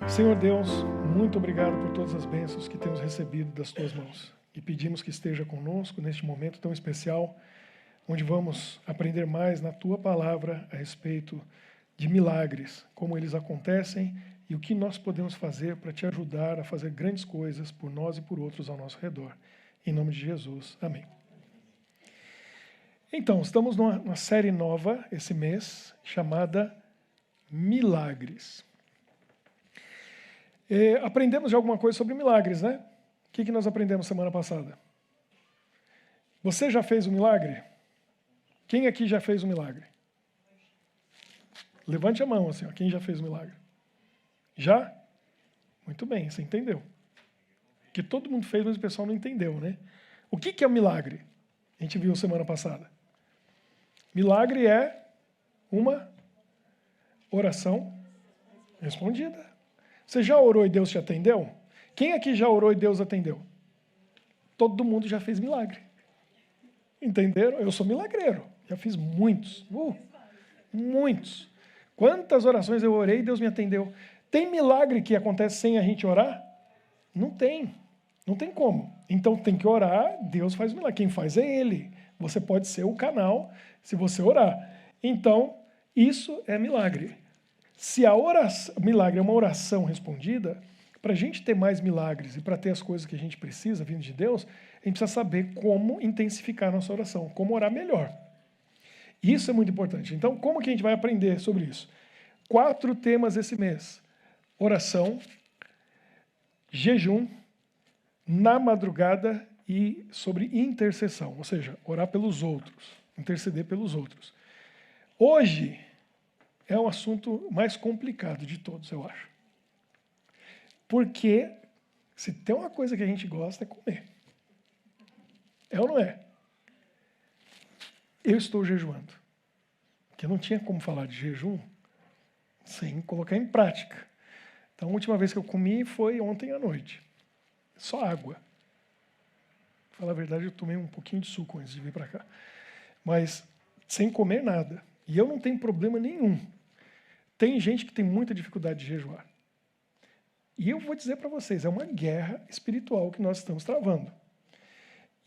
Senhor Deus, muito obrigado por todas as bênçãos que temos recebido das Tuas mãos. E pedimos que esteja conosco neste momento tão especial, onde vamos aprender mais na Tua Palavra a respeito de milagres, como eles acontecem e o que nós podemos fazer para Te ajudar a fazer grandes coisas por nós e por outros ao nosso redor. Em nome de Jesus, amém. Então, estamos numa série nova esse mês, chamada Milagres. Aprendemos de alguma coisa sobre milagres, né? O que nós aprendemos semana passada? Você já fez um milagre? Quem aqui já fez um milagre? Levante a mão assim, ó, quem já fez um milagre? Já? Muito bem, você entendeu. Porque todo mundo fez, mas o pessoal não entendeu, né? O que é um milagre? A gente viu semana passada. Milagre é uma oração respondida. Você já orou e Deus te atendeu? Quem aqui já orou e Deus atendeu? Todo mundo já fez milagre. Entenderam? Eu sou milagreiro. Já fiz muitos. Muitos. Quantas orações eu orei e Deus me atendeu? Tem milagre que acontece sem a gente orar? Não tem. Não tem como. Então tem que orar, Deus faz milagre. Quem faz é Ele. Você pode ser o canal se você orar. Então, isso é milagre. Se a milagre é uma oração respondida, para a gente ter mais milagres e para ter as coisas que a gente precisa vindo de Deus, a gente precisa saber como intensificar a nossa oração, como orar melhor. Isso é muito importante. Então, como que a gente vai aprender sobre isso? 4 temas esse mês: oração, jejum, na madrugada e sobre intercessão, ou seja, orar pelos outros, interceder pelos outros. Hoje é o assunto mais complicado de todos, eu acho. Porque se tem uma coisa que a gente gosta é comer. É ou não é? Eu estou jejuando. Porque não tinha como falar de jejum sem colocar em prática. Então, a última vez que eu comi foi ontem à noite. Só água. Pra falar a verdade, eu tomei um pouquinho de suco antes de vir para cá. Mas sem comer nada. E eu não tenho problema nenhum. Tem gente que tem muita dificuldade de jejuar. E eu vou dizer para vocês, é uma guerra espiritual que nós estamos travando.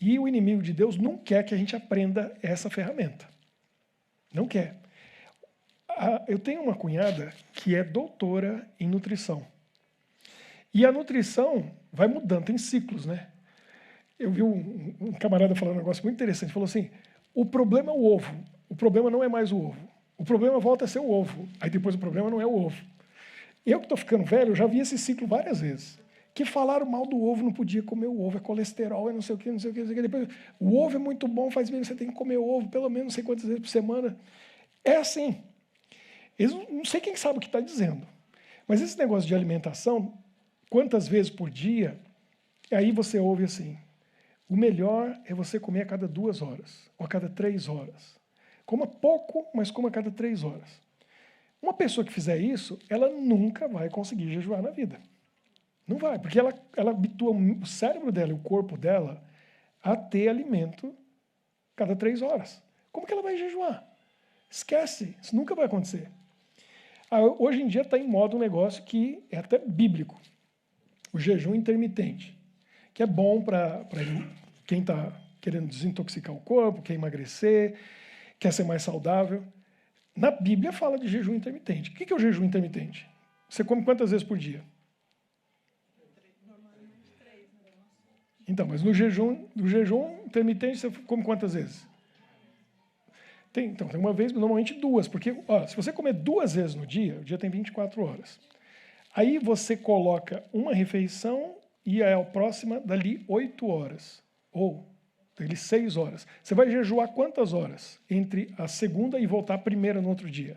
E o inimigo de Deus não quer que a gente aprenda essa ferramenta. Não quer. Eu tenho uma cunhada que é doutora em nutrição. E a nutrição vai mudando, tem ciclos, né? Eu vi um camarada falando um negócio muito interessante. Falou assim, o problema é o ovo. O problema não é mais o ovo. O problema volta a ser o ovo. Aí depois o problema não é o ovo. Eu que estou ficando velho, eu já vi esse ciclo várias vezes. Que falaram mal do ovo, não podia comer o ovo, é colesterol, é não sei o que, não sei o que, não sei o que. Depois, o ovo é muito bom, faz bem, você tem que comer ovo pelo menos não sei quantas vezes por semana. É assim. Eles não sei quem sabe o que está dizendo. Mas esse negócio de alimentação, quantas vezes por dia, aí você ouve assim, o melhor é você comer a cada 2 horas, ou a cada 3 horas. Coma pouco, mas coma a cada 3 horas. Uma pessoa que fizer isso, ela nunca vai conseguir jejuar na vida. Não vai, porque ela habitua o cérebro dela e o corpo dela a ter alimento cada 3 horas. Como que ela vai jejuar? Esquece, isso nunca vai acontecer. Hoje em dia está em moda um negócio que é até bíblico, o jejum intermitente, que é bom para quem está querendo desintoxicar o corpo, quer emagrecer, quer ser mais saudável. Na Bíblia fala de jejum intermitente. O que é o jejum intermitente? Você come quantas vezes por dia? Normalmente 3, né? Então, mas no jejum intermitente você come quantas vezes? Tem uma vez, normalmente 2, porque se você comer 2 vezes no dia, o dia tem 24 horas. Aí você coloca uma refeição e a próxima dali 8 horas. Ou dali 6 horas. Você vai jejuar quantas horas entre a segunda e voltar a primeira no outro dia?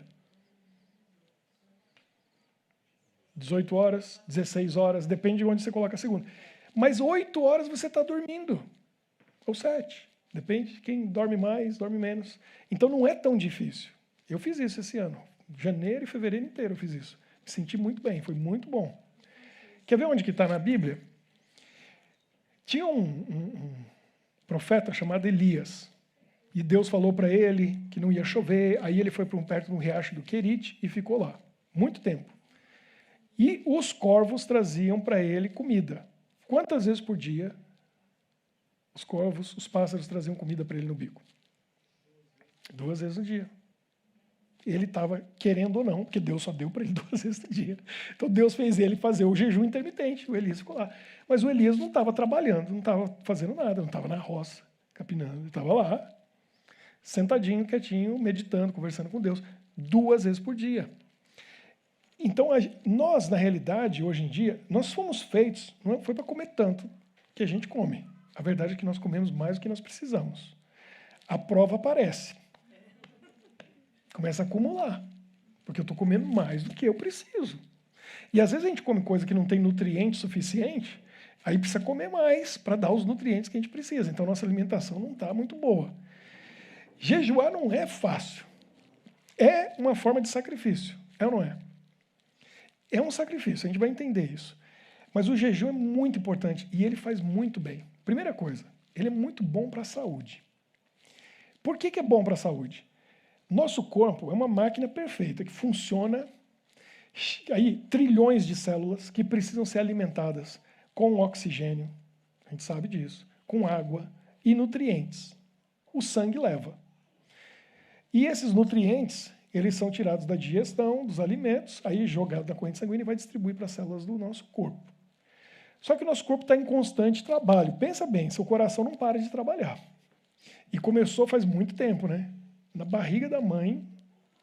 18 horas, 16 horas, depende de onde você coloca a segunda. Mas 8 horas você está dormindo. Ou 7. Depende de quem dorme mais, dorme menos. Então não é tão difícil. Eu fiz isso esse ano. Janeiro e fevereiro inteiro eu fiz isso. Me senti muito bem, foi muito bom. Quer ver onde que está na Bíblia? Tinha um profeta chamado Elias. E Deus falou para ele que não ia chover. Aí ele foi perto de um riacho do Querite e ficou lá. Muito tempo. E os corvos traziam para ele comida. Quantas vezes por dia os corvos, os pássaros traziam comida para ele no bico? 2 vezes no dia. Ele estava querendo ou não, porque Deus só deu para ele 2 vezes no dia. Então Deus fez ele fazer o jejum intermitente, o Elias ficou lá. Mas o Elias não estava trabalhando, não estava fazendo nada, não estava na roça, capinando, ele estava lá, sentadinho, quietinho, meditando, conversando com Deus, 2 vezes por dia. Então, nós, na realidade, hoje em dia, nós fomos feitos, não foi para comer tanto que a gente come. A verdade é que nós comemos mais do que nós precisamos. A prova aparece. Começa a acumular, porque eu estou comendo mais do que eu preciso. E às vezes a gente come coisa que não tem nutriente suficiente, aí precisa comer mais para dar os nutrientes que a gente precisa. Então, nossa alimentação não está muito boa. Jejuar não é fácil. É uma forma de sacrifício, é ou não é? É um sacrifício, a gente vai entender isso. Mas o jejum é muito importante e ele faz muito bem. Primeira coisa, ele é muito bom para a saúde. Por que é bom para a saúde? Nosso corpo é uma máquina perfeita que funciona, aí trilhões de células que precisam ser alimentadas com oxigênio, a gente sabe disso, com água e nutrientes. O sangue leva. E esses nutrientes, eles são tirados da digestão dos alimentos, aí jogado na corrente sanguínea e vai distribuir para as células do nosso corpo. Só que o nosso corpo está em constante trabalho. Pensa bem, seu coração não para de trabalhar. E começou faz muito tempo, né? Na barriga da mãe,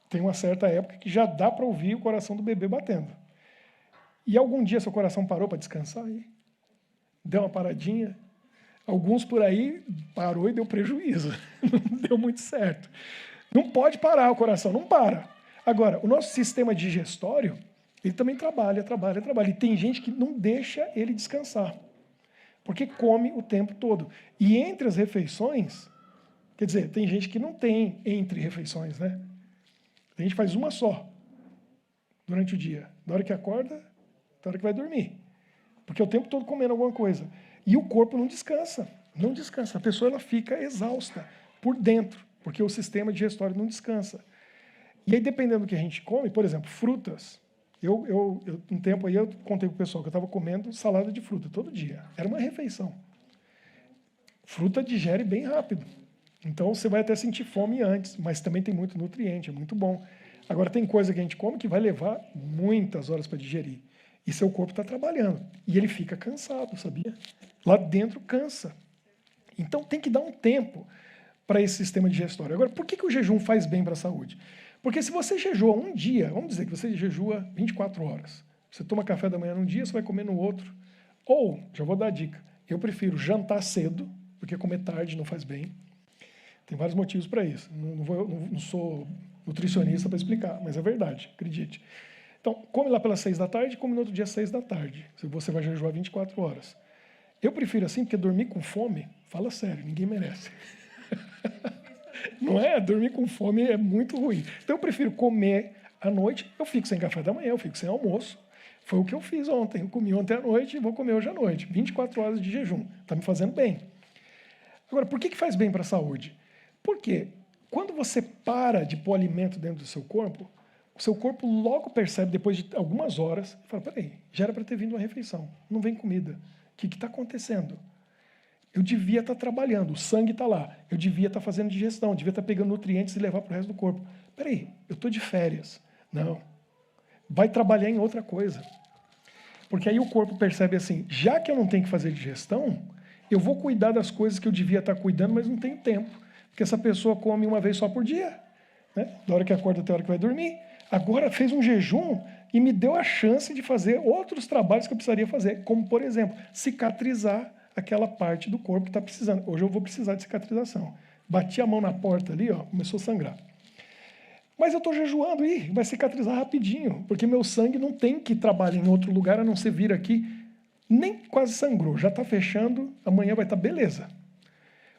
tem uma certa época que já dá para ouvir o coração do bebê batendo. E algum dia seu coração parou para descansar aí? Deu uma paradinha? Alguns por aí parou e deu prejuízo. Não deu muito certo. Não pode parar o coração, não para. Agora, o nosso sistema digestório, ele também trabalha. E tem gente que não deixa ele descansar, porque come o tempo todo. E entre as refeições, quer dizer, tem gente que não tem entre refeições, né? A gente faz uma só durante o dia. Da hora que acorda, da hora que vai dormir. Porque é o tempo todo comendo alguma coisa. E o corpo não descansa. Não descansa. A pessoa ela fica exausta por dentro, porque o sistema digestório não descansa. E aí, dependendo do que a gente come, por exemplo, frutas. Um tempo aí eu contei para o pessoal que eu estava comendo salada de fruta todo dia. Era uma refeição. Fruta digere bem rápido. Então, você vai até sentir fome antes, mas também tem muito nutriente, é muito bom. Agora, tem coisa que a gente come que vai levar muitas horas para digerir. E seu corpo está trabalhando. E ele fica cansado, sabia? Lá dentro cansa. Então, tem que dar um tempo para esse sistema digestório. Agora, por que o jejum faz bem para a saúde? Porque se você jejua um dia, vamos dizer que você jejua 24 horas. Você toma café da manhã num dia, você vai comer no outro. Ou, já vou dar a dica, eu prefiro jantar cedo, porque comer tarde não faz bem. Tem vários motivos para isso. Não sou nutricionista para explicar, mas é verdade, acredite. Então, come lá pelas 6 da tarde, come no outro dia às 6 da tarde. Se você vai jejuar 24 horas. Eu prefiro assim, porque dormir com fome, fala sério, ninguém merece. Não é? Dormir com fome é muito ruim. Então, eu prefiro comer à noite, eu fico sem café da manhã, eu fico sem almoço. Foi o que eu fiz ontem. Eu comi ontem à noite e vou comer hoje à noite. 24 horas de jejum. Está me fazendo bem. Agora, por que faz bem para a saúde? Porque quando você para de pôr alimento dentro do seu corpo, o seu corpo logo percebe, depois de algumas horas, e fala, peraí, já era para ter vindo uma refeição, não vem comida. O que está acontecendo? Eu devia estar trabalhando, o sangue está lá, eu devia estar fazendo digestão, devia estar pegando nutrientes e levar para o resto do corpo. Peraí, eu estou de férias. Não. Vai trabalhar em outra coisa. Porque aí o corpo percebe assim, já que eu não tenho que fazer digestão, eu vou cuidar das coisas que eu devia estar cuidando, mas não tenho tempo. Porque essa pessoa come uma vez só por dia, né? Da hora que acorda até a hora que vai dormir. Agora fez um jejum e me deu a chance de fazer outros trabalhos que eu precisaria fazer, como, por exemplo, cicatrizar aquela parte do corpo que está precisando. Hoje eu vou precisar de cicatrização. Bati a mão na porta ali, ó, começou a sangrar. Mas eu estou jejuando e vai cicatrizar rapidinho, porque meu sangue não tem que trabalhar em outro lugar, a não ser vir aqui. Nem quase sangrou, já está fechando, amanhã vai estar beleza.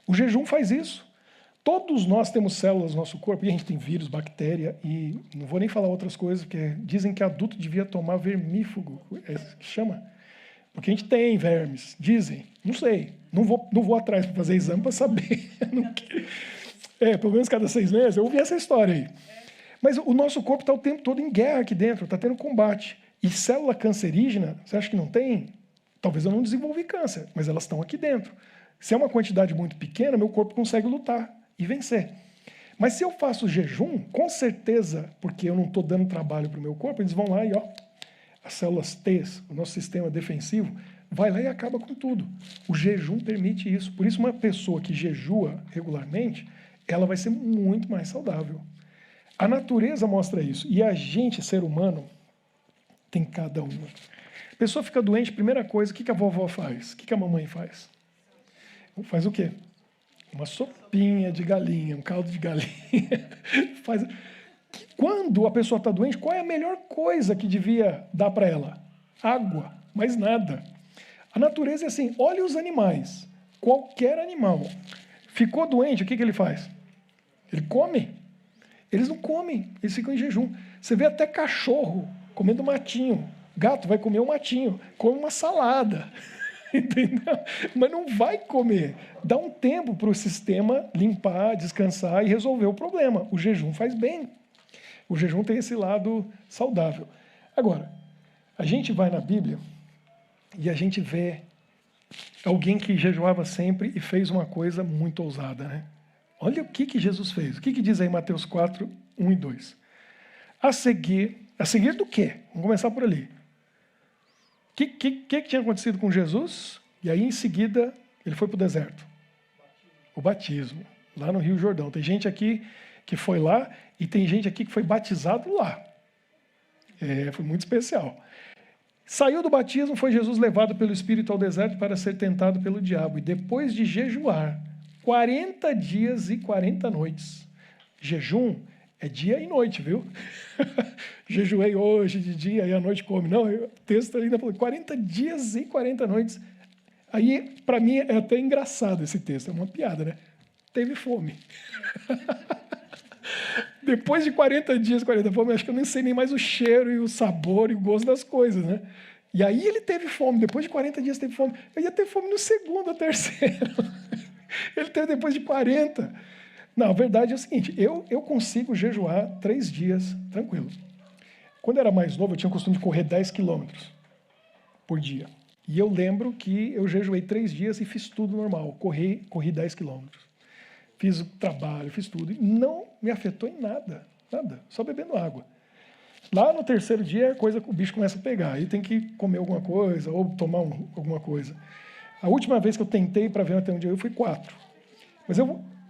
O jejum faz isso. Todos nós temos células no nosso corpo, e a gente tem vírus, bactéria, e não vou nem falar outras coisas, porque dizem que adulto devia tomar vermífugo, é isso que chama? Porque a gente tem vermes, dizem, não sei, não vou atrás para fazer exame para saber. Pelo menos cada 6 meses, eu ouvi essa história aí. Mas o nosso corpo está o tempo todo em guerra aqui dentro, está tendo combate. E célula cancerígena, você acha que não tem? Talvez eu não desenvolvi câncer, mas elas estão aqui dentro. Se é uma quantidade muito pequena, meu corpo consegue lutar e vencer. Mas se eu faço jejum, com certeza, porque eu não estou dando trabalho para o meu corpo, eles vão lá e, as células T, o nosso sistema defensivo, vai lá e acaba com tudo. O jejum permite isso. Por isso, uma pessoa que jejua regularmente, ela vai ser muito mais saudável. A natureza mostra isso. E a gente, ser humano, tem cada uma. A pessoa fica doente, primeira coisa, o que a vovó faz? O que a mamãe faz? Faz o quê? Uma sopinha de galinha, um caldo de galinha. Quando a pessoa está doente, qual é a melhor coisa que devia dar para ela? Água, mais nada. A natureza é assim, olha os animais. Qualquer animal ficou doente, o que ele faz? Ele come. Eles não comem, eles ficam em jejum. Você vê até cachorro comendo matinho. Gato vai comer um matinho, come uma salada. Entendeu? Mas não vai comer. Dá um tempo para o sistema limpar, descansar e resolver o problema. O jejum faz bem. O jejum tem esse lado saudável. Agora, a gente vai na Bíblia e a gente vê alguém que jejuava sempre e fez uma coisa muito ousada, né? Olha o que Jesus fez. O que diz aí Mateus 4, 1 e 2? A seguir do quê? Vamos começar por ali. O que tinha acontecido com Jesus? E aí, em seguida, ele foi para o deserto. O batismo, lá no Rio Jordão. Tem gente aqui que foi lá e tem gente aqui que foi batizado lá. Foi muito especial. Saiu do batismo, foi Jesus levado pelo Espírito ao deserto para ser tentado pelo diabo. E depois de jejuar 40 dias e 40 noites. Jejum é dia e noite, viu? Jejuei hoje de dia e à noite come. Não, o texto ainda falou 40 dias e 40 noites. Aí, para mim, é até engraçado esse texto, é uma piada, né? Teve fome. Depois de 40 dias, 40 fome, acho que eu nem sei nem mais o cheiro e o sabor e o gosto das coisas, né? E aí ele teve fome, depois de 40 dias teve fome. Eu ia ter fome no segundo ou terceiro. Ele teve depois de 40. Não, a verdade é o seguinte, eu consigo jejuar 3 dias tranquilo. Quando eu era mais novo, eu tinha o costume de correr 10 quilômetros por dia. E eu lembro que eu jejuei 3 dias e fiz tudo normal. Corri 10 quilômetros. Fiz o trabalho, fiz tudo. E não me afetou em nada. Nada. Só bebendo água. Lá no terceiro dia, o bicho começa a pegar. Aí tem que comer alguma coisa ou tomar alguma coisa. A última vez que eu tentei para ver até onde eu fui 4. Mas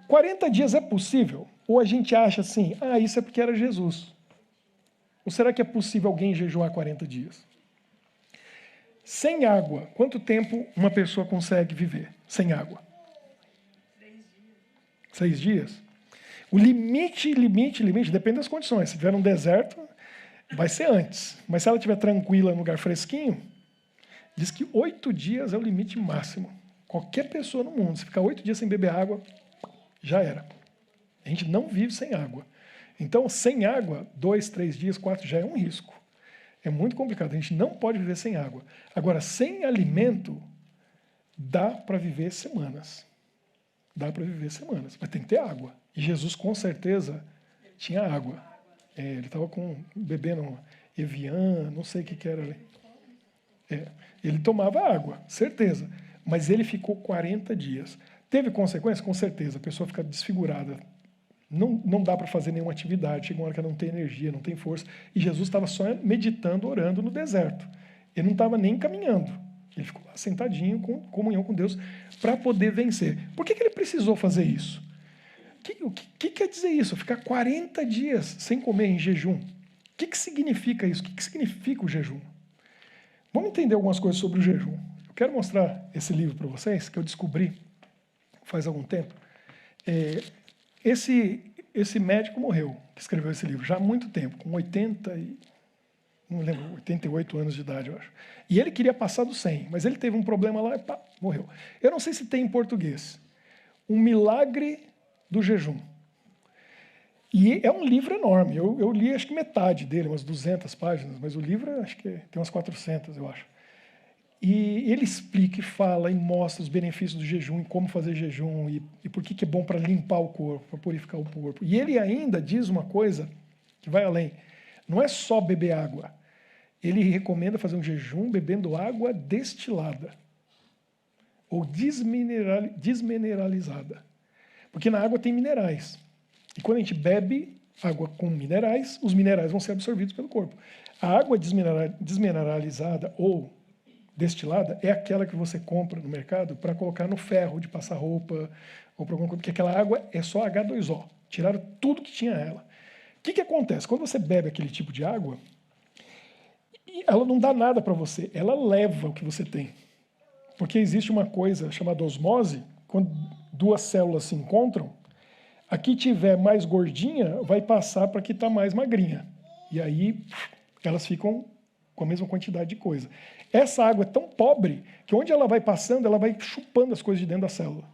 40 dias é possível? Ou a gente acha assim, isso é porque era Jesus? Ou será que é possível alguém jejuar 40 dias? Sem água, quanto tempo uma pessoa consegue viver sem água? 6 dias? O limite, depende das condições. Se tiver num deserto, vai ser antes. Mas se ela estiver tranquila num lugar fresquinho, diz que 8 dias é o limite máximo. Qualquer pessoa no mundo, se ficar 8 dias sem beber água, já era. A gente não vive sem água. Então, sem água, 2, 3 dias, 4 já é um risco. É muito complicado. A gente não pode viver sem água. Agora, sem alimento, dá para viver semanas. Dá para viver semanas. Mas tem que ter água. E Jesus, com certeza, tinha água. Ele estava bebendo Evian, não sei o que era ali. Ele tomava água, certeza. Mas ele ficou 40 dias. Teve consequência? Com certeza. A pessoa fica desfigurada. Não dá para fazer nenhuma atividade. Chega uma hora que ela não tem energia, não tem força. E Jesus estava só meditando, orando no deserto. Ele não estava nem caminhando. Ele ficou lá sentadinho, com comunhão com Deus, para poder vencer. Por que ele precisou fazer isso? O que quer dizer isso? Ficar 40 dias sem comer em jejum. O que significa isso? O que significa o jejum? Vamos entender algumas coisas sobre o jejum. Eu quero mostrar esse livro para vocês, que eu descobri faz algum tempo. Esse médico morreu, que escreveu esse livro, já há muito tempo, com 88 anos de idade, eu acho. E ele queria passar dos 100, mas ele teve um problema lá e morreu. Eu não sei se tem em português. Um Milagre do Jejum. E é um livro enorme. Eu li acho que metade dele, umas 200 páginas, mas o livro acho que tem umas 400, eu acho. E ele explica e fala e mostra os benefícios do jejum, e como fazer jejum, e por que é bom para limpar o corpo, para purificar o corpo. E ele ainda diz uma coisa que vai além. Não é só beber água. ele recomenda fazer um jejum bebendo água destilada ou desmineralizada. Porque na água tem minerais. E quando a gente bebe água com minerais, os minerais vão ser absorvidos pelo corpo. A água desmineralizada ou destilada é aquela que você compra no mercado para colocar no ferro de passar roupa ou para alguma coisa, porque aquela água é só H2O. Tiraram tudo que tinha nela. O que acontece? Quando você bebe aquele tipo de água, ela não dá nada para você, ela leva o que você tem. Porque existe uma coisa chamada osmose, quando duas células se encontram, a que tiver mais gordinha vai passar para a que está mais magrinha. E aí elas ficam com a mesma quantidade de coisa. Essa água é tão pobre que onde ela vai passando, ela vai chupando as coisas de dentro da célula.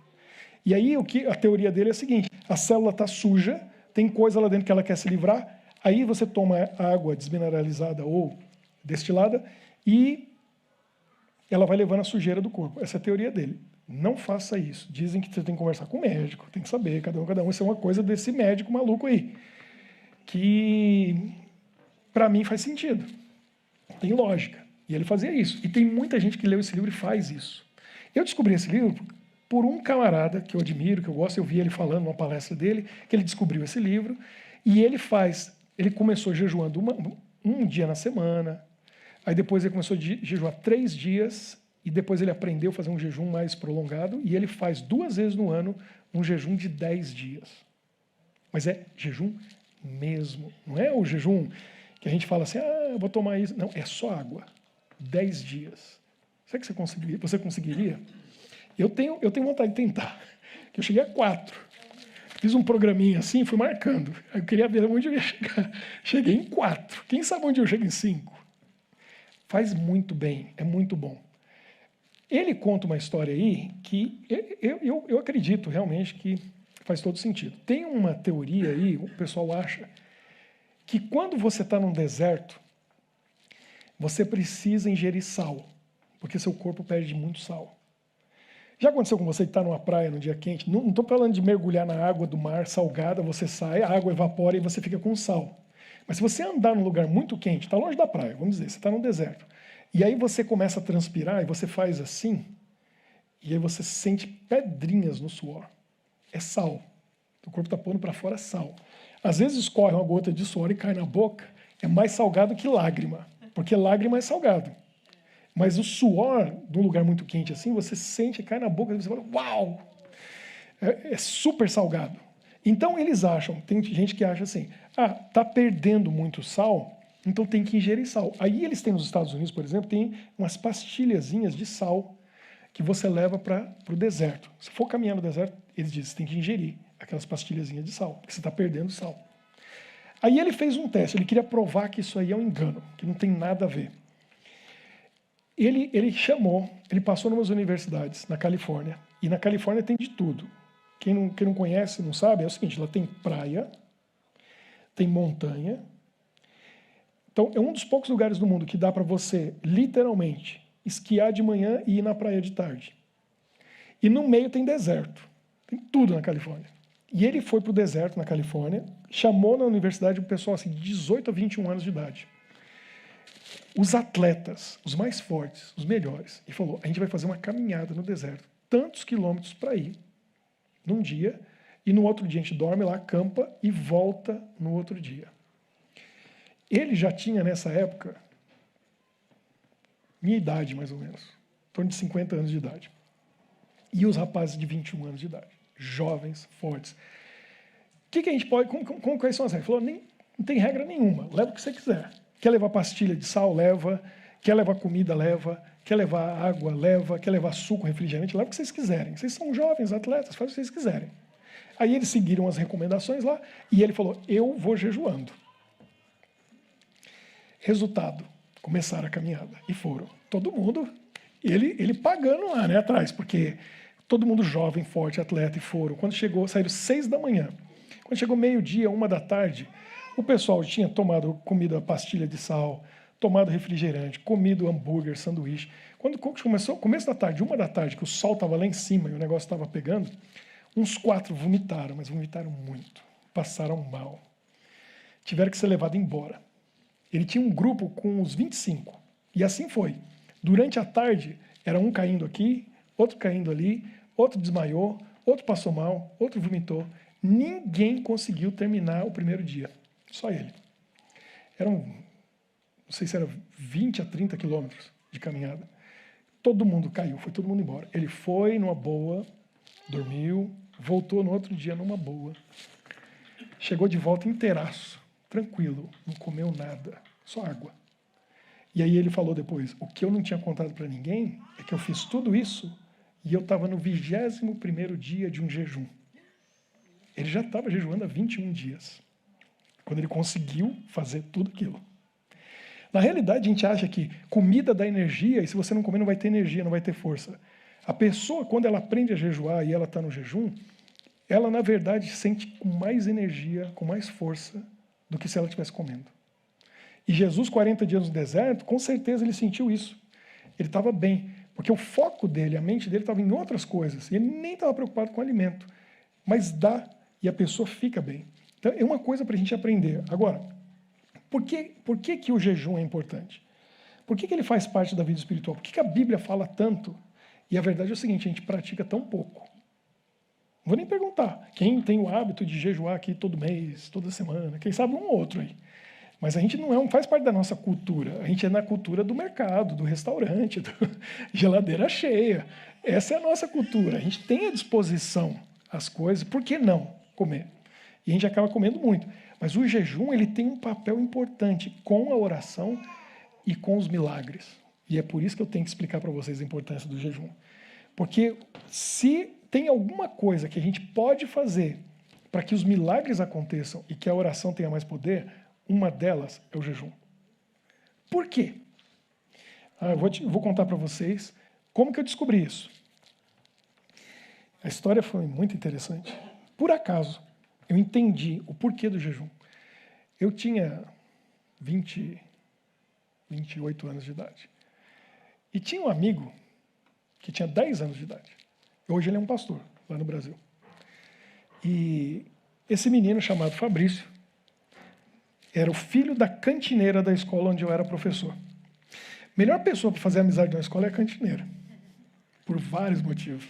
E aí a teoria dele é a seguinte: a célula está suja, tem coisa lá dentro que ela quer se livrar, aí você toma água desmineralizada ou destilada e ela vai levando a sujeira do corpo. Essa é a teoria dele. Não faça isso. Dizem que você tem que conversar com o médico, tem que saber, cada um. Isso é uma coisa desse médico maluco aí. Que, para mim, faz sentido. Tem lógica. E ele fazia isso. E tem muita gente que leu esse livro e faz isso. Eu descobri esse livro por um camarada que eu admiro, que eu gosto. Eu vi ele falando numa palestra dele, que ele descobriu esse livro. E ele começou jejuando um dia na semana. Aí depois ele começou a jejuar 3 dias. E depois ele aprendeu a fazer um jejum mais prolongado. E ele faz 2 vezes no ano um jejum de 10 dias. Mas é jejum mesmo. Não é o jejum que a gente fala assim, eu vou tomar isso. Não, é só água. 10 dias. Será que você conseguiria? Eu tenho vontade de tentar. Eu cheguei a 4. Fiz um programinha assim, fui marcando. Eu queria ver onde eu ia chegar. Cheguei em 4. Quem sabe onde eu chego em 5? Faz muito bem, é muito bom. Ele conta uma história aí que eu acredito realmente que faz todo sentido. Tem uma teoria aí, o pessoal acha, que quando você está num deserto, você precisa ingerir sal, porque seu corpo perde muito sal. Já aconteceu com você que está numa praia num dia quente? Não estou falando de mergulhar na água do mar salgada, você sai, a água evapora e você fica com sal. Mas se você andar num lugar muito quente, está longe da praia, vamos dizer, você está num deserto, e aí você começa a transpirar e você faz assim, e aí você sente pedrinhas no suor. É sal. O corpo está pondo para fora sal. Às vezes escorre uma gota de suor e cai na boca, é mais salgado que lágrima, porque lágrima é salgado. Mas o suor, num lugar muito quente assim, você sente, cai na boca, e você fala, uau! É super salgado. Então eles acham, tem gente que acha assim, está perdendo muito sal, então tem que ingerir sal. Aí eles têm nos Estados Unidos, por exemplo, tem umas pastilhazinhas de sal que você leva para o deserto. Se for caminhar no deserto, eles dizem, você tem que ingerir aquelas pastilhazinhas de sal, porque você está perdendo sal. Aí ele fez um teste, ele queria provar que isso aí é um engano, que não tem nada a ver. Ele passou em umas universidades na Califórnia, e na Califórnia tem de tudo. Quem não conhece, não sabe, é o seguinte, lá tem praia, tem montanha. Então, é um dos poucos lugares do mundo que dá para você, literalmente, esquiar de manhã e ir na praia de tarde. E no meio tem deserto. Tem tudo na Califórnia. E ele foi para o deserto na Califórnia, chamou na universidade um pessoal assim, de 18 a 21 anos de idade. Os atletas, os mais fortes, os melhores. E falou, a gente vai fazer uma caminhada no deserto, tantos quilômetros para ir, num dia, e no outro dia a gente dorme lá, acampa e volta no outro dia. Ele já tinha, nessa época, minha idade, mais ou menos, em torno de 50 anos de idade. E os rapazes de 21 anos de idade, jovens, fortes. O que a gente pode, quais são as regras? Ele falou, não tem regra nenhuma, leva o que você quiser. Quer levar pastilha de sal, leva. Quer levar comida, leva. Quer levar água, leva. Quer levar suco, refrigerante, leva o que vocês quiserem. Vocês são jovens, atletas, faz o que vocês quiserem. Aí eles seguiram as recomendações lá e ele falou, eu vou jejuando. Resultado, começaram a caminhada e foram. Todo mundo, ele pagando lá, né, atrás, porque todo mundo jovem, forte, atleta, e foram. Quando chegou, saíram 6 da manhã. Quando chegou meio-dia, 1 da tarde, o pessoal tinha comido a pastilha de sal, tomado refrigerante, comido hambúrguer, sanduíche. Quando começou, começo da tarde, 1 da tarde, que o sol estava lá em cima e o negócio estava pegando, uns 4 vomitaram, mas vomitaram muito. Passaram mal. Tiveram que ser levados embora. Ele tinha um grupo com uns 25. E assim foi. Durante a tarde, era um caindo aqui, outro caindo ali, outro desmaiou, outro passou mal, outro vomitou. Ninguém conseguiu terminar o primeiro dia. Só ele. Eram, não sei se era 20 a 30 quilômetros de caminhada. Todo mundo caiu, foi todo mundo embora. Ele foi numa boa, dormiu, voltou no outro dia numa boa. Chegou de volta inteiraço, tranquilo, não comeu nada, só água. E aí ele falou depois, o que eu não tinha contado para ninguém é que eu fiz tudo isso e eu estava no 21º dia de um jejum. Ele já estava jejuando há 21 dias, quando ele conseguiu fazer tudo aquilo. Na realidade, a gente acha que comida dá energia, e se você não comer, não vai ter energia, não vai ter força. A pessoa, quando ela aprende a jejuar e ela está no jejum, ela, na verdade, sente com mais energia, com mais força, do que se ela estivesse comendo. E Jesus, 40 dias no deserto, com certeza ele sentiu isso. Ele estava bem, porque o foco dele, a mente dele estava em outras coisas, e ele nem estava preocupado com o alimento. Mas dá, e a pessoa fica bem. Então, é uma coisa para a gente aprender. Agora, por que o jejum é importante? Por que ele faz parte da vida espiritual? Por que a Bíblia fala tanto? E a verdade é o seguinte, a gente pratica tão pouco. Não vou nem perguntar. Quem tem o hábito de jejuar aqui todo mês, toda semana? Quem sabe um ou outro aí. Mas a gente não faz parte da nossa cultura. A gente é na cultura do mercado, do restaurante, geladeira cheia. Essa é a nossa cultura. A gente tem à disposição as coisas. Por que não comer? E a gente acaba comendo muito. Mas o jejum ele tem um papel importante com a oração e com os milagres. E é por isso que eu tenho que explicar para vocês a importância do jejum. Porque se tem alguma coisa que a gente pode fazer para que os milagres aconteçam e que a oração tenha mais poder, uma delas é o jejum. Por quê? Eu vou contar para vocês como que eu descobri isso. A história foi muito interessante. Por acaso, eu entendi o porquê do jejum. Eu tinha 28 anos de idade. E tinha um amigo que tinha 10 anos de idade. Hoje ele é um pastor, lá no Brasil. E esse menino chamado Fabrício era o filho da cantineira da escola onde eu era professor. Melhor pessoa para fazer amizade na escola é a cantineira. Por vários motivos.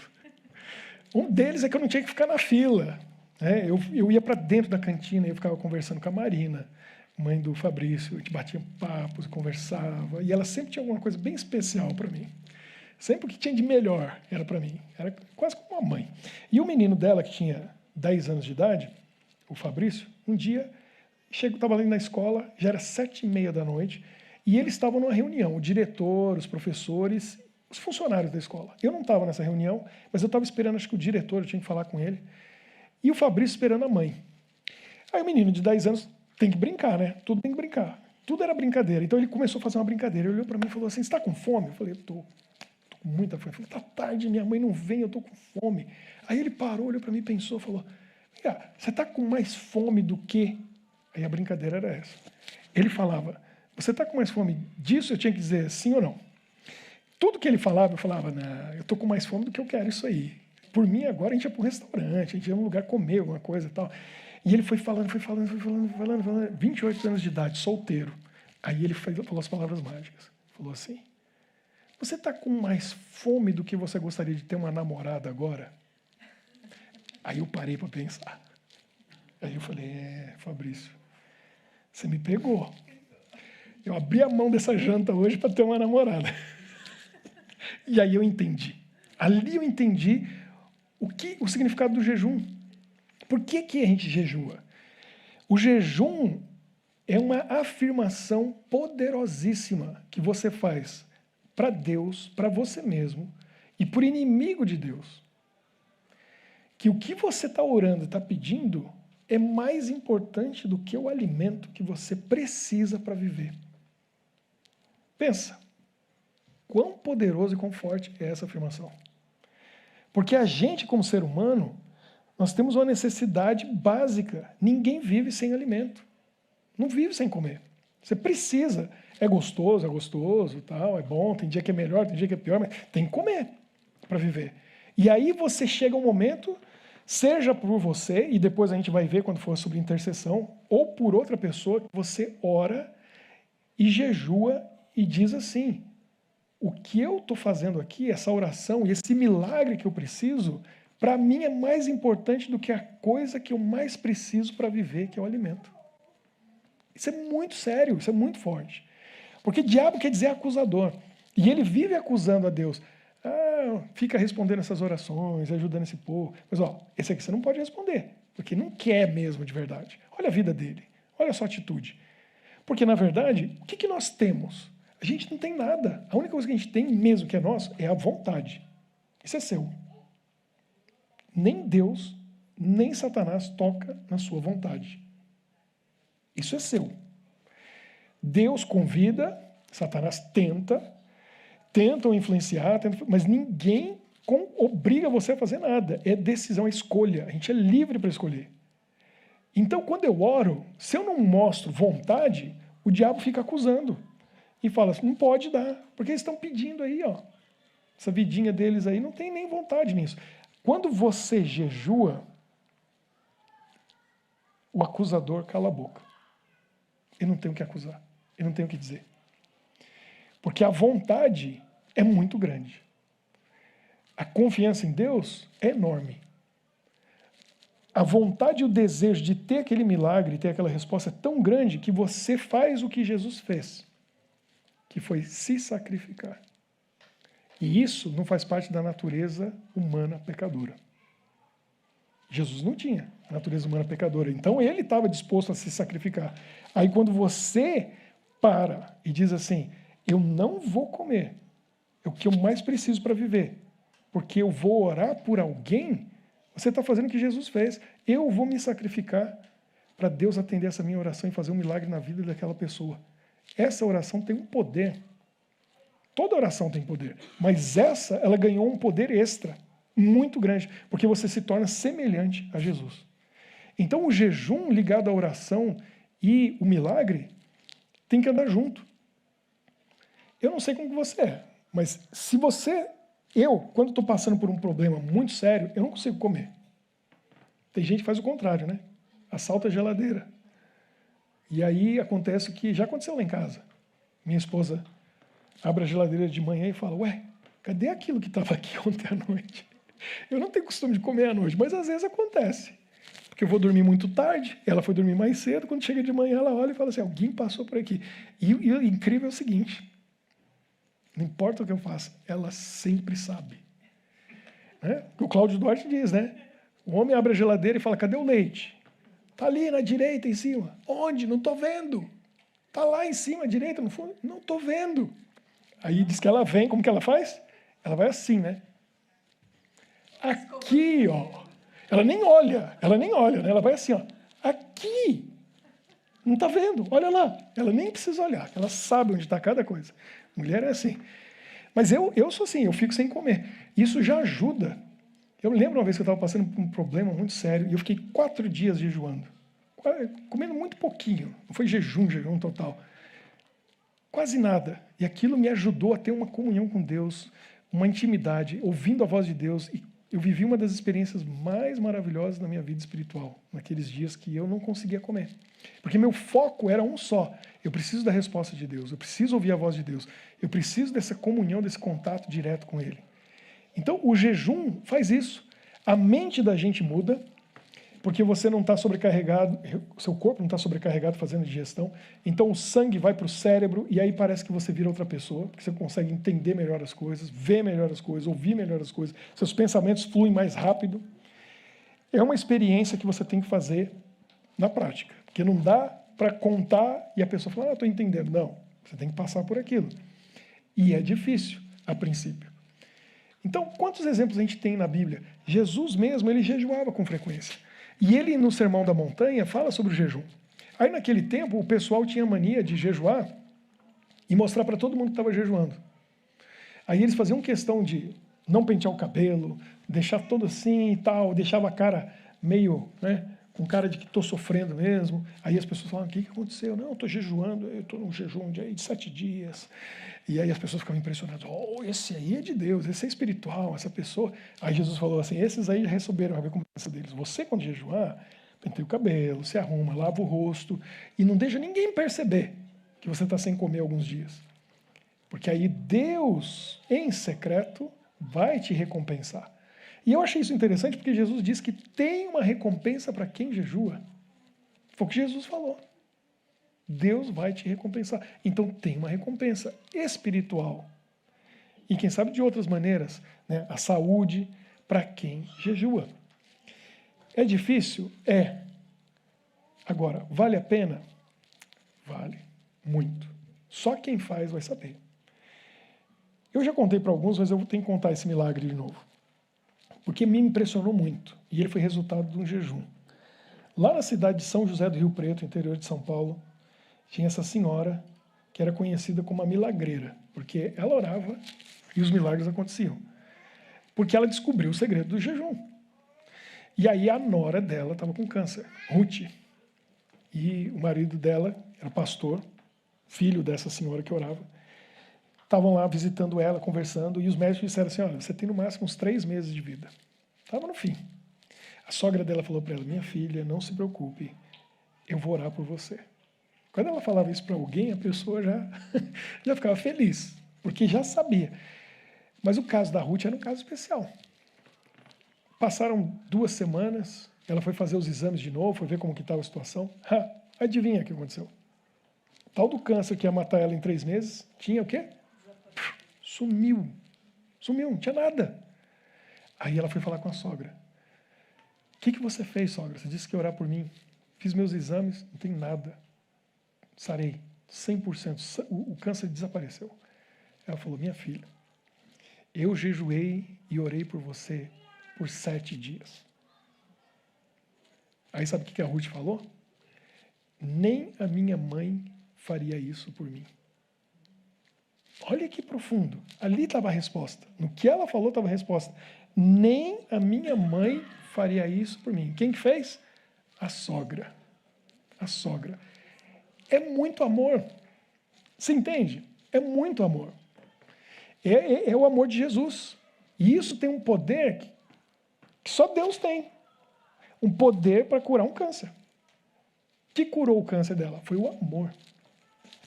Um deles é que eu não tinha que ficar na fila. Eu ia para dentro da cantina e eu ficava conversando com a Marina, mãe do Fabrício. A gente batia papos, conversava. E ela sempre tinha alguma coisa bem especial para mim. Sempre o que tinha de melhor era para mim. Era quase como uma mãe. E o menino dela, que tinha 10 anos de idade, o Fabrício, um dia, estava ali na escola, já era 7h30 da noite, e eles estavam numa reunião, o diretor, os professores, os funcionários da escola. Eu não estava nessa reunião, mas eu estava esperando, acho que o diretor, eu tinha que falar com ele, e o Fabrício esperando a mãe. Aí o menino de 10 anos tem que brincar, né? Tudo tem que brincar. Tudo era brincadeira. Então ele começou a fazer uma brincadeira. Ele olhou para mim e falou assim, você está com fome? Eu falei, eu estou com muita fome. Eu falei, tá tarde, minha mãe não vem, eu estou com fome. Aí ele parou, olhou para mim e pensou, falou, você está com mais fome do que... Aí a brincadeira era essa. Ele falava, você está com mais fome disso? Eu tinha que dizer sim ou não. Tudo que ele falava, eu falava, não, eu estou com mais fome do que eu quero isso aí. Por mim, agora a gente ia para um restaurante, a gente ia num lugar comer alguma coisa e tal. E ele foi falando, 28 anos de idade, solteiro. Aí ele falou as palavras mágicas. Falou assim, você está com mais fome do que você gostaria de ter uma namorada agora? Aí eu parei para pensar. Aí eu falei, Fabrício, você me pegou. Eu abri a mão dessa janta hoje para ter uma namorada. E aí eu entendi. Ali eu entendi o significado do jejum. Por que a gente jejua? O jejum é uma afirmação poderosíssima que você faz para Deus, para você mesmo e para o inimigo de Deus. Que o que você está orando, está pedindo, é mais importante do que o alimento que você precisa para viver. Pensa, quão poderoso e quão forte é essa afirmação. Porque a gente, como ser humano, nós temos uma necessidade básica. Ninguém vive sem alimento. Não vive sem comer. Você precisa. É gostoso, tal, é bom, tem dia que é melhor, tem dia que é pior, mas tem que comer para viver. E aí você chega um momento, seja por você, e depois a gente vai ver quando for sobre intercessão, ou por outra pessoa, que você ora e jejua e diz assim: o que eu estou fazendo aqui, essa oração e esse milagre que eu preciso, para mim é mais importante do que a coisa que eu mais preciso para viver, que é o alimento. Isso é muito sério, isso é muito forte. Porque diabo quer dizer acusador. E ele vive acusando a Deus. Fica respondendo essas orações, ajudando esse povo. Mas esse aqui você não pode responder, porque não quer mesmo de verdade. Olha a vida dele, olha a sua atitude. Porque, na verdade, o que nós temos? A gente não tem nada. A única coisa que a gente tem mesmo que é nosso é a vontade. Isso é seu. Nem Deus, nem Satanás toca na sua vontade. Isso é seu. Deus convida, Satanás tentam influenciar, mas ninguém obriga você a fazer nada. É decisão, é escolha. A gente é livre para escolher. Então, quando eu oro, se eu não mostro vontade, o diabo fica acusando. E fala assim, não pode dar, porque eles estão pedindo aí, essa vidinha deles aí, não tem nem vontade nisso. Quando você jejua, o acusador cala a boca. Ele não tem o que acusar, ele não tem o que dizer. Porque a vontade é muito grande. A confiança em Deus é enorme. A vontade e o desejo de ter aquele milagre, ter aquela resposta é tão grande que você faz o que Jesus fez, que foi se sacrificar. E isso não faz parte da natureza humana pecadora. Jesus não tinha natureza humana pecadora, então ele estava disposto a se sacrificar. Aí quando você para e diz assim, eu não vou comer, é o que eu mais preciso para viver, porque eu vou orar por alguém, você está fazendo o que Jesus fez. Eu vou me sacrificar para Deus atender essa minha oração e fazer um milagre na vida daquela pessoa. Essa oração tem um poder. Toda oração tem poder. Mas essa, ela ganhou um poder extra, muito grande, porque você se torna semelhante a Jesus. Então, o jejum ligado à oração e o milagre tem que andar junto. Eu não sei como que você é, mas se você... quando estou passando por um problema muito sério, eu não consigo comer. Tem gente que faz o contrário, né? Assalta a geladeira. E aí acontece o que já aconteceu lá em casa. Minha esposa abre a geladeira de manhã e fala, cadê aquilo que estava aqui ontem à noite? Eu não tenho costume de comer à noite, mas às vezes acontece. Porque eu vou dormir muito tarde, ela foi dormir mais cedo, quando chega de manhã ela olha e fala assim, alguém passou por aqui. E o incrível é o seguinte, não importa o que eu faça, ela sempre sabe. Né? O Cláudio Duarte diz, né? O homem abre a geladeira e fala, cadê o leite? Está ali na direita, em cima. Onde? Não estou vendo. Está lá em cima, à direita, no fundo. Não estou vendo. Aí diz que ela vem, como que ela faz? Ela vai assim, né? Aqui, Ela nem olha, né? Ela vai assim, aqui. Não está vendo, olha lá. Ela nem precisa olhar, ela sabe onde está cada coisa. Mulher é assim. Mas eu sou assim, eu fico sem comer. Isso já ajuda. Eu lembro uma vez que eu estava passando por um problema muito sério e eu fiquei 4 dias jejuando. Comendo muito pouquinho. Não foi jejum total. Quase nada. E aquilo me ajudou a ter uma comunhão com Deus, uma intimidade, ouvindo a voz de Deus. E eu vivi uma das experiências mais maravilhosas da minha vida espiritual, naqueles dias que eu não conseguia comer. Porque meu foco era um só. Eu preciso da resposta de Deus, eu preciso ouvir a voz de Deus, eu preciso dessa comunhão, desse contato direto com Ele. Então, o jejum faz isso. A mente da gente muda, porque você não está sobrecarregado, o seu corpo não está sobrecarregado fazendo digestão, então o sangue vai para o cérebro e aí parece que você vira outra pessoa, porque você consegue entender melhor as coisas, ver melhor as coisas, ouvir melhor as coisas, seus pensamentos fluem mais rápido. É uma experiência que você tem que fazer na prática, porque não dá para contar e a pessoa fala, estou entendendo. Não, você tem que passar por aquilo. E é difícil, a princípio. Então, quantos exemplos a gente tem na Bíblia? Jesus mesmo, ele jejuava com frequência. E ele, no Sermão da Montanha, fala sobre o jejum. Aí, naquele tempo, o pessoal tinha mania de jejuar e mostrar para todo mundo que estava jejuando. Aí eles faziam questão de não pentear o cabelo, deixar todo assim e tal, deixava a cara meio, né, com cara de que estou sofrendo mesmo. Aí as pessoas falavam, o que aconteceu? Não, estou jejuando, eu estou num jejum de 7 dias. E aí as pessoas ficavam impressionadas, esse aí é de Deus, esse é espiritual, essa pessoa. Aí Jesus falou assim, esses aí já receberam a recompensa deles. Você, quando jejuar, penteia o cabelo, se arruma, lava o rosto e não deixa ninguém perceber. que você está sem comer alguns dias. Porque aí Deus, em secreto, vai te recompensar. E eu achei isso interessante porque Jesus diz que tem uma recompensa para quem jejua. Foi o que Jesus falou. Deus vai te recompensar. Então tem uma recompensa espiritual. E quem sabe de outras maneiras, né? A saúde para quem jejua. É difícil? É. Agora, vale a pena? Vale. Muito. Só quem faz vai saber. Eu já contei para alguns, mas eu tenho que contar esse milagre de novo. Porque me impressionou muito. E ele foi resultado de um jejum. Lá na cidade de São José do Rio Preto, interior de São Paulo, tinha essa senhora que era conhecida como a milagreira. Porque ela orava e os milagres aconteciam. Porque ela descobriu o segredo do jejum. E aí a nora dela estava com câncer, Ruth. E o marido dela era pastor, filho dessa senhora que orava. Estavam lá visitando ela, conversando, e os médicos disseram assim, olha, você tem no máximo uns 3 meses de vida. Estava no fim. A sogra dela falou para ela, minha filha, não se preocupe, eu vou orar por você. Quando ela falava isso para alguém, a pessoa já ficava feliz, porque já sabia. Mas o caso da Ruth era um caso especial. Passaram 2 semanas, ela foi fazer os exames de novo, foi ver como que estava a situação. Adivinha o que aconteceu? O tal do câncer que ia matar ela em 3 meses, tinha o quê? Sumiu, não tinha nada. Aí ela foi falar com a sogra. O que você fez, sogra? Você disse que ia orar por mim. Fiz meus exames, não tem nada. Sarei, 100%. O câncer desapareceu. Ela falou, minha filha, eu jejuei e orei por você por 7 dias. Aí sabe o que a Ruth falou? Nem a minha mãe faria isso por mim. Olha que profundo. Ali estava a resposta. No que ela falou estava a resposta. Nem a minha mãe faria isso por mim. Quem que fez? A sogra. A sogra. É muito amor. Você entende? É muito amor. É o amor de Jesus. E isso tem um poder que só Deus tem. Um poder para curar um câncer. O que curou o câncer dela? Foi o amor.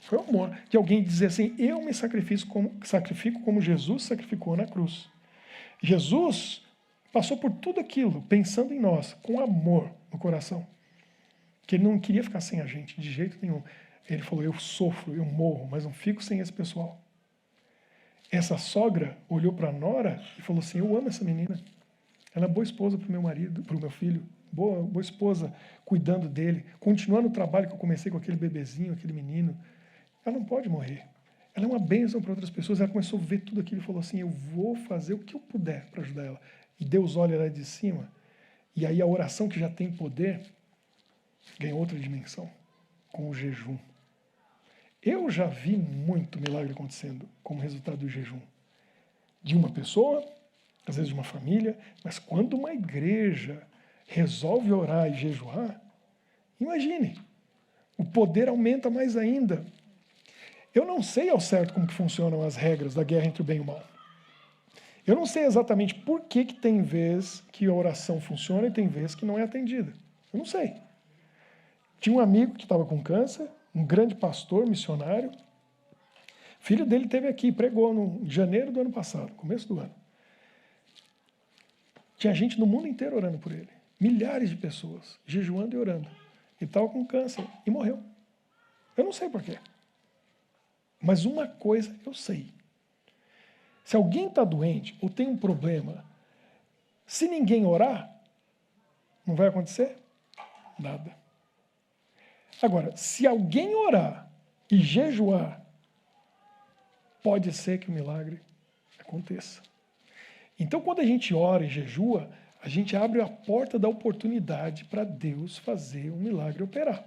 Foi o amor. De alguém dizer assim, eu me sacrifico como Jesus sacrificou na cruz. Jesus passou por tudo aquilo, pensando em nós, com amor no coração. Que ele não queria ficar sem a gente, de jeito nenhum. Ele falou, eu sofro, eu morro, mas não fico sem esse pessoal. Essa sogra olhou para a nora e falou assim, eu amo essa menina. Ela é boa esposa para o meu marido, para o meu filho. Boa esposa, cuidando dele. Continuando o trabalho que eu comecei com aquele bebezinho, aquele menino. Ela não pode morrer. Ela é uma bênção para outras pessoas. Ela começou a ver tudo aquilo e falou assim, eu vou fazer o que eu puder para ajudar ela. E Deus olha lá de cima. E aí a oração que já tem poder ganha outra dimensão, com o jejum. Eu já vi muito milagre acontecendo como resultado do jejum. De uma pessoa, às vezes de uma família, mas quando uma igreja resolve orar e jejuar, imagine, o poder aumenta mais ainda. Eu não sei ao certo como que funcionam as regras da guerra entre o bem e o mal. Eu não sei exatamente por que tem vez que a oração funciona e tem vez que não é atendida. Eu não sei. Tinha um amigo que estava com câncer, um grande pastor, missionário. Filho dele esteve aqui, pregou em janeiro do ano passado, começo do ano. Tinha gente no mundo inteiro orando por ele. Milhares de pessoas, jejuando e orando. Ele estava com câncer e morreu. Eu não sei por quê. Mas uma coisa eu sei. Se alguém está doente ou tem um problema, se ninguém orar, não vai acontecer nada. Agora, se alguém orar e jejuar, pode ser que o milagre aconteça. Então, quando a gente ora e jejua, a gente abre a porta da oportunidade para Deus fazer um milagre operar.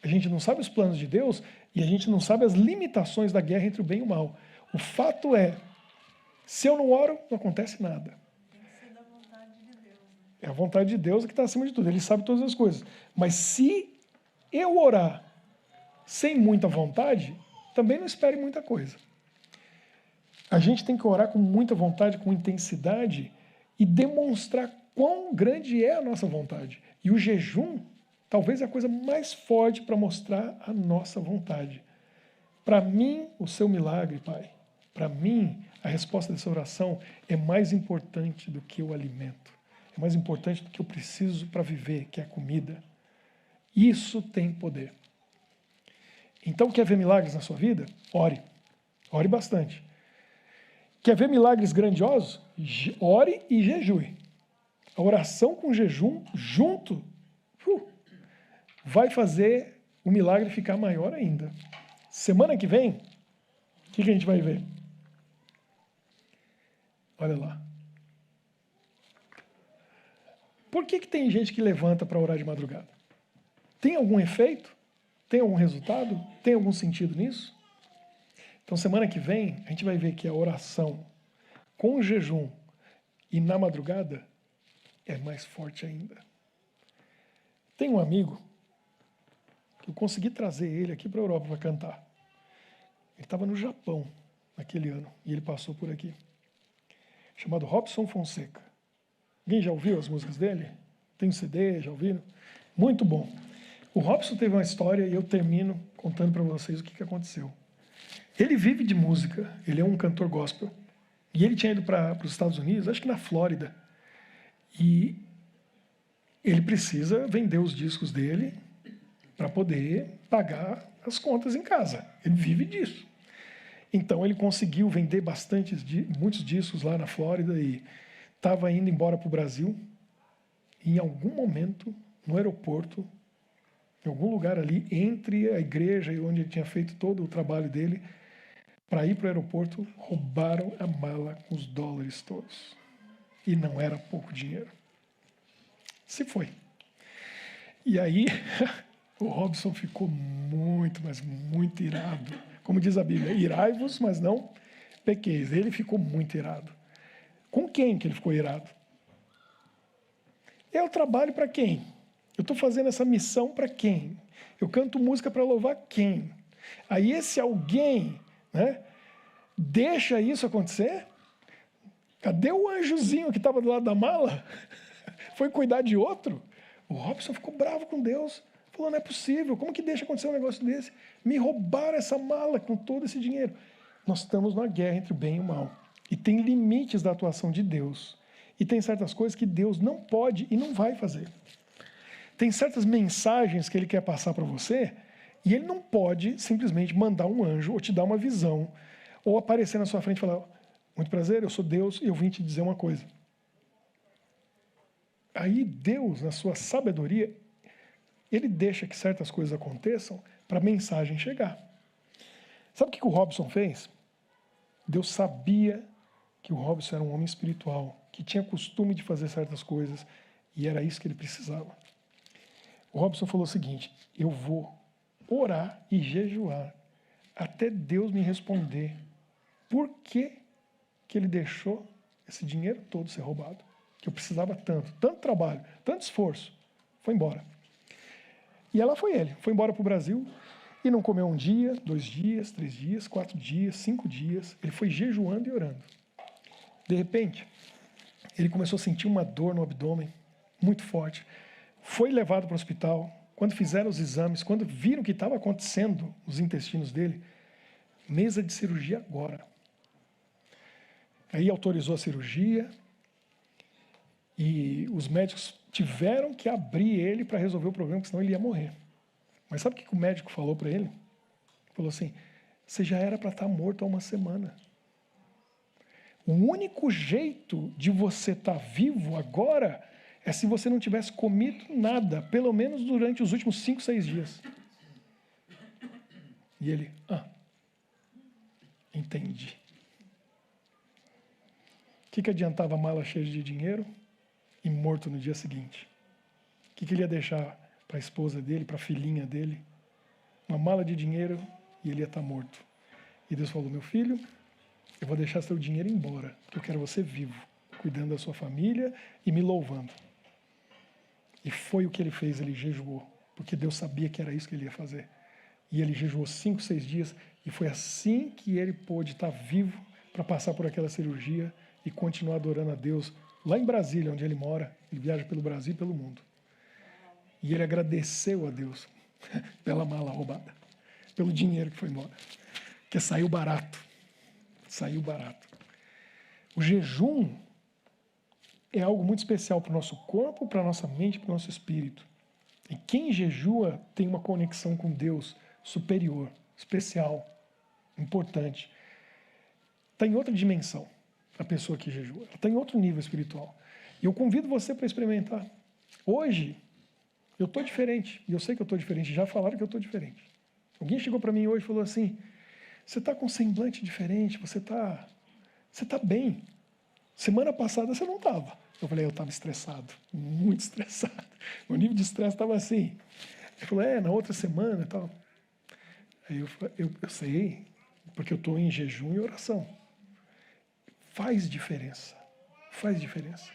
A gente não sabe os planos de Deus e a gente não sabe as limitações da guerra entre o bem e o mal. O fato é, se eu não oro, não acontece nada. Tem que ser da vontade de Deus. Né? É a vontade de Deus que está acima de tudo. Ele sabe todas as coisas. Mas se eu orar sem muita vontade, também não espere muita coisa. A gente tem que orar com muita vontade, com intensidade e demonstrar quão grande é a nossa vontade. E o jejum talvez é a coisa mais forte para mostrar a nossa vontade. Para mim, o seu milagre, Pai, para mim, a resposta dessa oração é mais importante do que o alimento. É mais importante do que eu preciso para viver, que é a comida. Isso tem poder. Então, quer ver milagres na sua vida? Ore. Ore bastante. Quer ver milagres grandiosos? Ore e jejue. A oração com jejum junto vai fazer o milagre ficar maior ainda. Semana que vem, o que a gente vai ver? Olha lá. Por que tem gente que levanta para orar de madrugada? Tem algum efeito? Tem algum resultado? Tem algum sentido nisso? Então, semana que vem, a gente vai ver que a oração com jejum e na madrugada é mais forte ainda. Tem um amigo que eu consegui trazer ele aqui para a Europa para cantar. Ele estava no Japão naquele ano e ele passou por aqui. Chamado Robson Fonseca. Alguém já ouviu as músicas dele? Tem um CD, já ouviram? Muito bom. O Robson teve uma história e eu termino contando para vocês o que aconteceu. Ele vive de música, ele é um cantor gospel. E ele tinha ido para os Estados Unidos, acho que na Flórida. E ele precisa vender os discos dele para poder pagar as contas em casa. Ele vive disso. Então ele conseguiu vender muitos discos lá na Flórida e estava indo embora para o Brasil. E em algum momento, no aeroporto, em algum lugar ali, entre a igreja e onde ele tinha feito todo o trabalho dele, para ir para o aeroporto, roubaram a mala com os dólares todos. E não era pouco dinheiro. Se foi. E aí, o Robson ficou muito, mas muito irado. Como diz a Bíblia, irai-vos, mas não pequeis. Ele ficou muito irado. Com quem que ele ficou irado? Eu trabalho para quem? Eu estou fazendo essa missão para quem? Eu canto música para louvar quem? Aí esse alguém, né, deixa isso acontecer? Cadê o anjozinho que estava do lado da mala? Foi cuidar de outro? O Robson ficou bravo com Deus. Falou, não é possível, como que deixa acontecer um negócio desse? Me roubaram essa mala com todo esse dinheiro. Nós estamos numa guerra entre o bem e o mal. E tem limites da atuação de Deus. E tem certas coisas que Deus não pode e não vai fazer. Tem certas mensagens que Ele quer passar para você e Ele não pode simplesmente mandar um anjo ou te dar uma visão ou aparecer na sua frente e falar, muito prazer, eu sou Deus e eu vim te dizer uma coisa. Aí Deus, na sua sabedoria, Ele deixa que certas coisas aconteçam para a mensagem chegar. Sabe o que o Robson fez? Deus sabia que o Robson era um homem espiritual, que tinha costume de fazer certas coisas, e era isso que ele precisava. O Robson falou o seguinte, eu vou orar e jejuar até Deus me responder por que ele deixou esse dinheiro todo ser roubado, que eu precisava tanto trabalho, tanto esforço, foi embora. E ela foi embora para o Brasil e não comeu 1 dia, 2 dias, 3 dias, 4 dias, 5 dias, ele foi jejuando e orando. De repente, ele começou a sentir uma dor no abdômen, muito forte, foi levado para o hospital, quando fizeram os exames, quando viram o que estava acontecendo nos intestinos dele, mesa de cirurgia agora. Aí autorizou a cirurgia e os médicos tiveram que abrir ele para resolver o problema, porque senão ele ia morrer. Mas sabe o que o médico falou para ele? Falou assim, você já era para estar morto há 1 semana. O único jeito de você estar vivo agora é se você não tivesse comido nada, pelo menos durante os últimos 5, 6 dias. E ele, entendi. O que adiantava a mala cheia de dinheiro e morto no dia seguinte? O que ele ia deixar para a esposa dele, para a filhinha dele? Uma mala de dinheiro e ele ia estar morto. E Deus falou, meu filho, eu vou deixar seu dinheiro embora, porque eu quero você vivo, cuidando da sua família e me louvando. E foi o que ele fez, ele jejuou, porque Deus sabia que era isso que ele ia fazer. E ele jejuou 5, 6 dias, e foi assim que ele pôde estar vivo para passar por aquela cirurgia e continuar adorando a Deus lá em Brasília, onde ele mora. Ele viaja pelo Brasil e pelo mundo. E ele agradeceu a Deus pela mala roubada, pelo dinheiro que foi embora. Porque saiu barato. Saiu barato. O jejum é algo muito especial para o nosso corpo, para a nossa mente, para o nosso espírito. E quem jejua tem uma conexão com Deus superior, especial, importante. Está em outra dimensão, a pessoa que jejua. Ela está em outro nível espiritual. E eu convido você para experimentar. Hoje, eu estou diferente. E eu sei que eu estou diferente. Já falaram que eu estou diferente. Alguém chegou para mim hoje e falou assim, você está com um semblante diferente, você está bem. Semana passada você não estava. Eu falei, eu estava estressado, muito estressado. O nível de estresse estava assim. Ele falou, na outra semana e tal. Aí eu sei, porque eu estou em jejum e oração. Faz diferença. Faz diferença.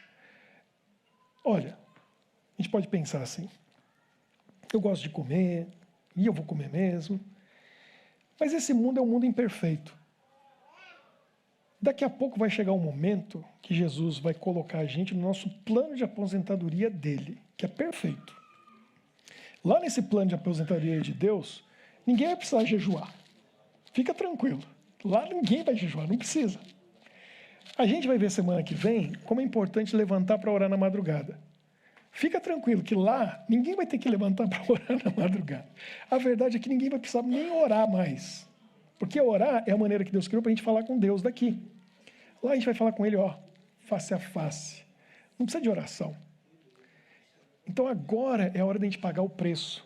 Olha, a gente pode pensar assim. Eu gosto de comer, e eu vou comer mesmo. Mas esse mundo é um mundo imperfeito. Daqui a pouco vai chegar um momento que Jesus vai colocar a gente no nosso plano de aposentadoria dele, que é perfeito. Lá nesse plano de aposentadoria de Deus, ninguém vai precisar jejuar. Fica tranquilo. Lá ninguém vai jejuar, não precisa. A gente vai ver semana que vem como é importante levantar para orar na madrugada. Fica tranquilo que lá ninguém vai ter que levantar para orar na madrugada. A verdade é que ninguém vai precisar nem orar mais. Porque orar é a maneira que Deus criou para a gente falar com Deus daqui. Lá a gente vai falar com Ele, face a face. Não precisa de oração. Então agora é a hora de a gente pagar o preço.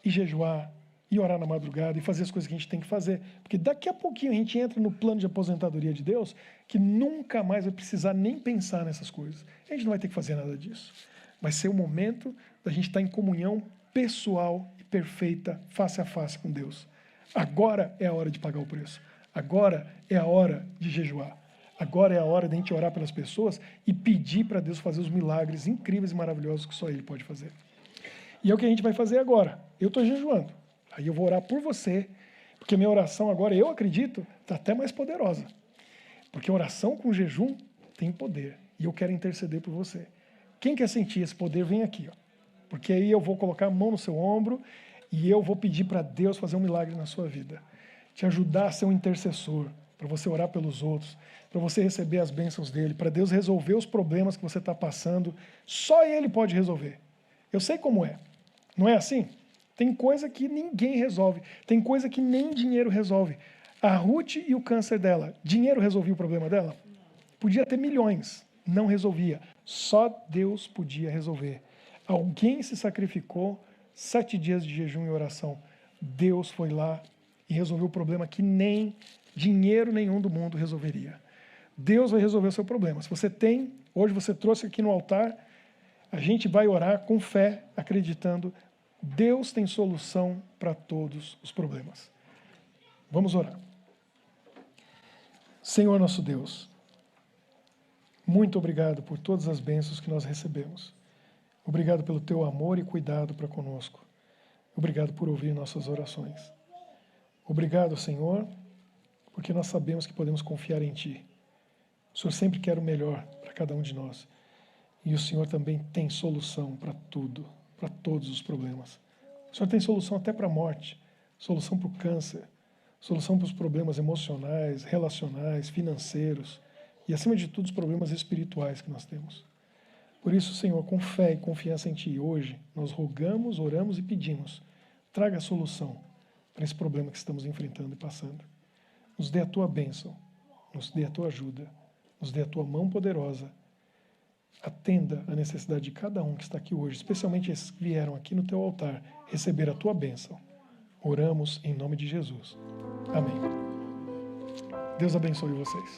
E jejuar, e orar na madrugada, e fazer as coisas que a gente tem que fazer. Porque daqui a pouquinho a gente entra no plano de aposentadoria de Deus, que nunca mais vai precisar nem pensar nessas coisas. A gente não vai ter que fazer nada disso. Vai ser o momento da gente estar em comunhão pessoal e perfeita, face a face com Deus. Agora é a hora de pagar o preço. Agora é a hora de jejuar. Agora é a hora de a gente orar pelas pessoas e pedir para Deus fazer os milagres incríveis e maravilhosos que só Ele pode fazer. E é o que a gente vai fazer agora. Eu estou jejuando. Aí eu vou orar por você, porque minha oração agora, eu acredito, está até mais poderosa. Porque oração com jejum tem poder. E eu quero interceder por você. Quem quer sentir esse poder, vem aqui. Porque aí eu vou colocar a mão no seu ombro e eu vou pedir para Deus fazer um milagre na sua vida. Te ajudar a ser um intercessor, para você orar pelos outros, para você receber as bênçãos dele, para Deus resolver os problemas que você está passando. Só Ele pode resolver. Eu sei como é. Não é assim? Tem coisa que ninguém resolve. Tem coisa que nem dinheiro resolve. A Ruth e o câncer dela, dinheiro resolvia o problema dela? Podia ter milhões, não resolvia. Só Deus podia resolver. Alguém se sacrificou, 7 dias de jejum e oração. Deus foi lá e resolveu o problema que nem dinheiro nenhum do mundo resolveria. Deus vai resolver o seu problema. Se você tem, hoje você trouxe aqui no altar, a gente vai orar com fé, acreditando, Deus tem solução para todos os problemas. Vamos orar. Senhor nosso Deus, muito obrigado por todas as bênçãos que nós recebemos. Obrigado pelo teu amor e cuidado para conosco. Obrigado por ouvir nossas orações. Obrigado, Senhor, porque nós sabemos que podemos confiar em Ti. O Senhor sempre quer o melhor para cada um de nós. E o Senhor também tem solução para tudo, para todos os problemas. O Senhor tem solução até para a morte, solução para o câncer, solução para os problemas emocionais, relacionais, financeiros e, acima de tudo, os problemas espirituais que nós temos. Por isso, Senhor, com fé e confiança em Ti, hoje, nós rogamos, oramos e pedimos, traga a solução para esse problema que estamos enfrentando e passando. Nos dê a Tua bênção, nos dê a Tua ajuda, nos dê a Tua mão poderosa. Atenda a necessidade de cada um que está aqui hoje, especialmente esses que vieram aqui no Teu altar, receber a Tua bênção. Oramos em nome de Jesus. Amém. Deus abençoe vocês.